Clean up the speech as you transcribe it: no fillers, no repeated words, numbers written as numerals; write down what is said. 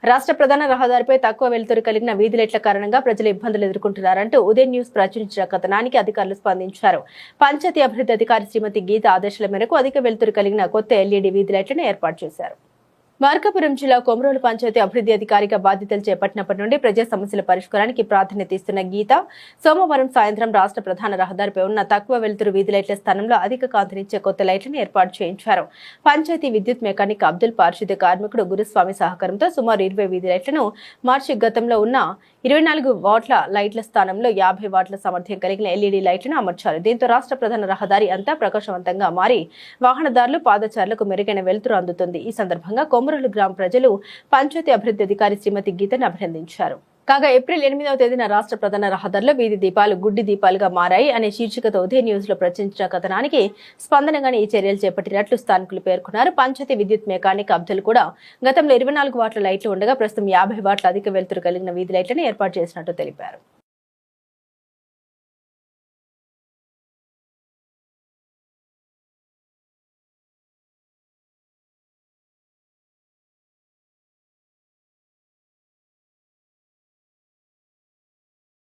రాష్ట్ర ప్రధాన రహదారిపై తక్కువ వెలుతురు కలిగిన వీధి లైట్ల కారణంగా ప్రజలు ఇబ్బందులు ఎదుర్కొంటున్నారంటూ ఉదయం న్యూస్ ప్రచురించిన కథనానికి అధికారులు స్పందించారు. పంచాయతీ అభివృద్ధి అధికారి శ్రీమతి గీత ఆదేశాల మేరకు అధిక వెలుతురు కలిగిన కొత్త ఎల్ఈడీ వీధి లైట్లను ఏర్పాటు చేశారు. మార్కాపురం జిల్లా కొమరోలు పంచాయతీ అభివృద్ధి అధికారిగా బాధ్యతలు చేపట్టినప్పటి నుండి ప్రజా సమస్యల పరిష్కారానికి ప్రాధాన్యత ఇస్తున్న గీత సోమవారం సాయంత్రం రాష్ట్ర ప్రధాన రహదారిపై ఉన్న తక్కువ వెలుతురు వీధి లైట్ల స్థానంలో అధిక కాంతినిచ్చే కొత్త లైట్లను ఏర్పాటు చేయించారు. పంచాయతీ విద్యుత్ మెకానిక్ అబ్దుల్ పారిశుద్ధ్య కార్మికుడు గురుస్వామి సహకారంతో సుమారు 20 వీధి లైట్లను మార్చి గతంలో ఉన్న 24 వాట్ల లైట్ల స్థానంలో 50 వాట్ల సామర్థ్యం కలిగిన ఎల్ఈడీ లైట్లను అమర్చారు. దీంతో రాష్ట్ర ప్రధాన రహదారి అంతా ప్రకాశవంతంగా మారి వాహనదారులు పాదచారులకు మెరుగైన వెలుతురు అందుతుంది. ఈ సందర్భంగా కొమరోలు గ్రామ ప్రజలు పంచాయతీ అభివృద్ధి అధికారి శ్రీమతి గీతను అభినందించారు. కాగా ఏప్రిల్ 8వ తేదీన రాష్ట్ర ప్రధాన రహదారిలో వీధి దీపాలు గుడ్డి దీపాలుగా మారాయి అనే శీర్షికతో ఉదయ న్యూస్ లో ప్రచురించిన కథనానికి స్పందనగానే ఈ చర్యలు చేపట్టినట్లు స్థానికులు పేర్కొన్నారు. పంచాయతీ విద్యుత్ మెకానిక్ అబ్దుల్ కూడా గతంలో 24 వాట్ల లైట్లు ఉండగా ప్రస్తుతం 50 వాట్ల అధిక వెలుతురు కలిగిన వీధి లైట్లను ఏర్పాటు చేసినట్టు తెలిపారు.